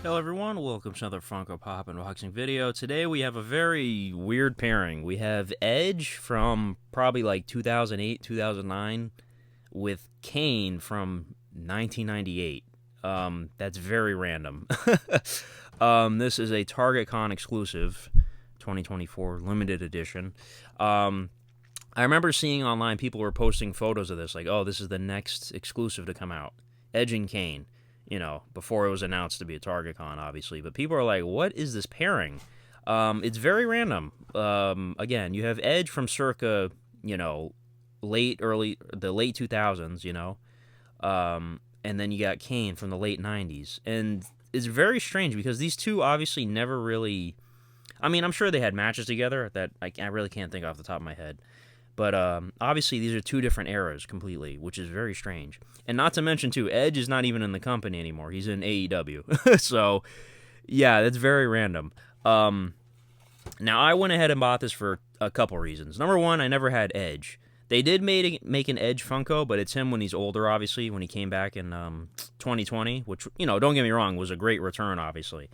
Hello everyone, welcome to another Funko Pop unboxing video. Today we have a very weird pairing. We have Edge from probably like 2008, 2009 with Kane from 1998. That's very random. This is a Target Con exclusive 2024 limited edition. I remember seeing online people were posting photos of this like, oh, this is the next exclusive to come out. Edge and Kane. Before it was announced to be a Target Con, obviously. But people are like, what is this pairing? It's very random. Again, you have Edge from circa, the late 2000s, and then you got Kane from the late 90s. And it's very strange because these two obviously never really... I mean, I'm sure they had matches together that I really can't think off the top of my head. But obviously, these are two different eras completely, which is very strange. And not to mention, too, Edge is not even in the company anymore. He's in AEW. So, yeah, that's very random. Now, I went ahead and bought this for a couple reasons. Number one, I never had Edge. They did make an Edge Funko, but it's him when he's older, obviously, when he came back in 2020, which, don't get me wrong, was a great return, obviously.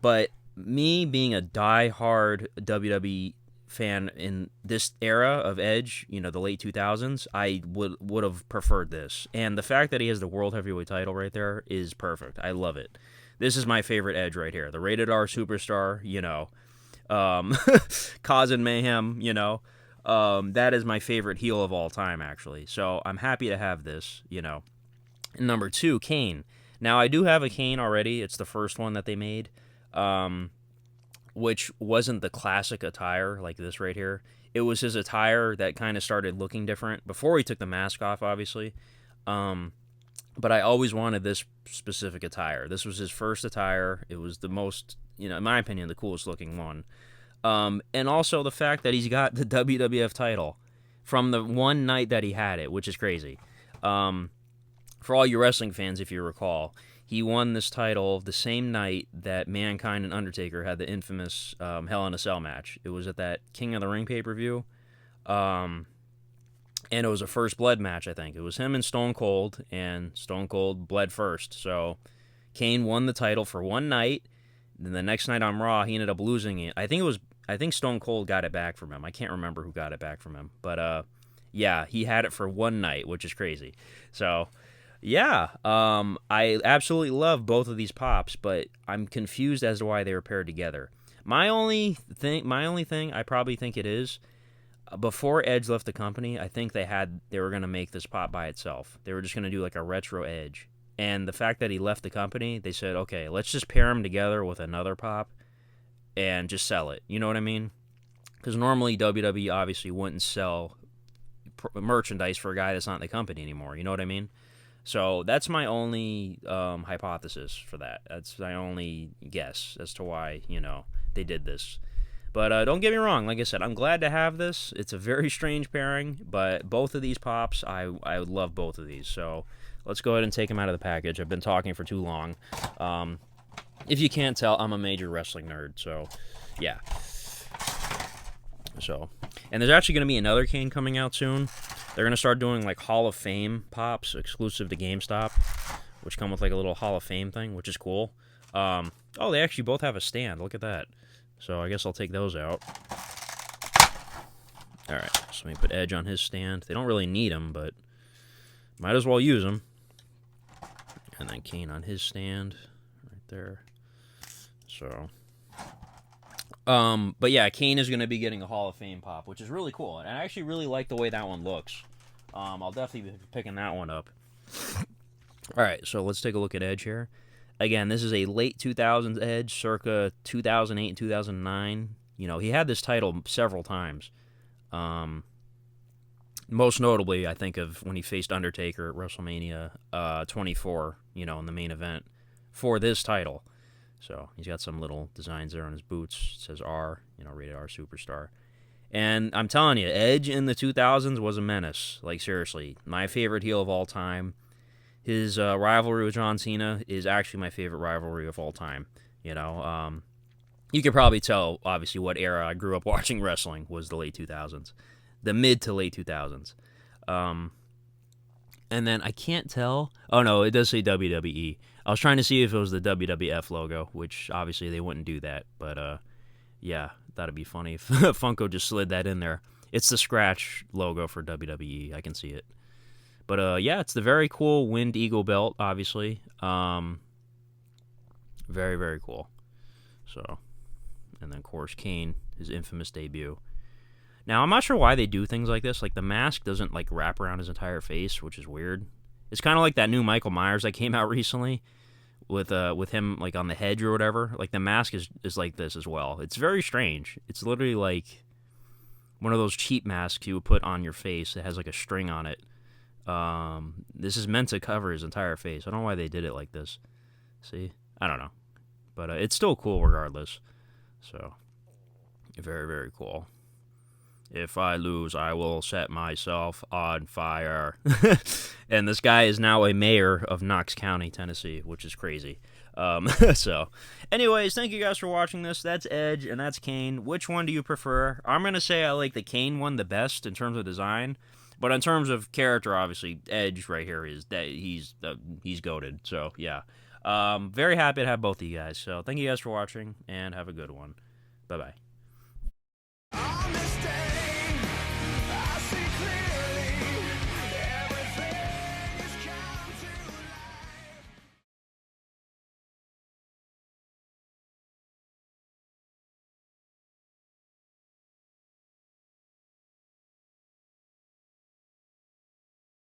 But me being a die-hard WWE fan in this era of Edge, the late 2000s, I would have preferred this. And the fact that he has the World Heavyweight title right there is perfect. I love it. This is my favorite Edge right here. The Rated R Superstar, causing mayhem, that is my favorite heel of all time, actually. So I'm happy to have this, Number two, Kane. Now, I do have a Kane already. It's the first one that they made. Which wasn't the classic attire like this right here. It was his attire that kind of started looking different before he took the mask off, obviously. But I always wanted this specific attire. This was his first attire. It was the most, in my opinion, the coolest looking one. And also the fact that he's got the WWF title from the one night that he had it, which is crazy. For all you wrestling fans, if you recall, he won this title the same night that Mankind and Undertaker had the infamous Hell in a Cell match. It was at that King of the Ring pay-per-view. And it was a First Blood match, I think. It was him and Stone Cold, and Stone Cold bled first. So Kane won the title for one night. Then the next night on Raw, he ended up losing it. I think Stone Cold got it back from him. I can't remember who got it back from him. But, yeah, he had it for one night, which is crazy. So... yeah, I absolutely love both of these pops, but I'm confused as to why they were paired together. My only thing, I probably think it is, before Edge left the company, I think they were going to make this pop by itself. They were just going to do like a retro Edge. And the fact that he left the company, they said, okay, let's just pair them together with another pop and just sell it. You know what I mean? Because normally WWE obviously wouldn't sell merchandise for a guy that's not in the company anymore. You know what I mean? So that's my only hypothesis for that. That's my only guess as to why, they did this. But don't get me wrong. Like I said, I'm glad to have this. It's a very strange pairing, but both of these pops, I would love both of these. So let's go ahead and take them out of the package. I've been talking for too long. If you can't tell, I'm a major wrestling nerd. So, yeah. And there's actually going to be another Kane coming out soon. They're going to start doing, like, Hall of Fame pops exclusive to GameStop, which come with, like, a little Hall of Fame thing, which is cool. Oh, they actually both have a stand. Look at that. So I guess I'll take those out. All right, so let me put Edge on his stand. They don't really need him, but might as well use him. And then Kane on his stand right there. So... but yeah, Kane is going to be getting a Hall of Fame pop, which is really cool. And I actually really like the way that one looks. I'll definitely be picking that one up. Alright, so let's take a look at Edge here. Again, this is a late 2000s Edge, circa 2008 and 2009. He had this title several times. Most notably, I think of when he faced Undertaker at WrestleMania 24, in the main event for this title. So he's got some little designs there on his boots. It says R, Rated R Superstar. And I'm telling you, Edge in the 2000s was a menace. Like, seriously, my favorite heel of all time. His rivalry with John Cena is actually my favorite rivalry of all time. You can probably tell, obviously, what era I grew up watching wrestling was the late 2000s. The mid to late 2000s. And then I can't tell. Oh no, it does say WWE. I was trying to see if it was the WWF logo, which obviously they wouldn't do that. But yeah, that'd be funny if Funko just slid that in there. It's the scratch logo for WWE. I can see it. But yeah, it's the very cool Wind Eagle belt, obviously. Very, very cool. So, and then of course Kane, his infamous debut. Now I'm not sure why they do things like this. Like the mask doesn't like wrap around his entire face, which is weird. It's kind of like that new Michael Myers that came out recently with him like on the hedge or whatever. Like the mask is like this as well. It's very strange. It's literally like one of those cheap masks you would put on your face. It has like a string on it. This is meant to cover his entire face. I don't know why they did it like this. See, I don't know, but it's still cool regardless. So very, very cool. If I lose, I will set myself on fire. And this guy is now a mayor of Knox County, Tennessee, which is crazy. So, anyways, thank you guys for watching this. That's Edge and that's Kane. Which one do you prefer? I'm going to say I like the Kane one the best in terms of design. But in terms of character, obviously, Edge right here is that he's goated. So, yeah. Very happy to have both of you guys. So, thank you guys for watching, and have a good one. Bye-bye.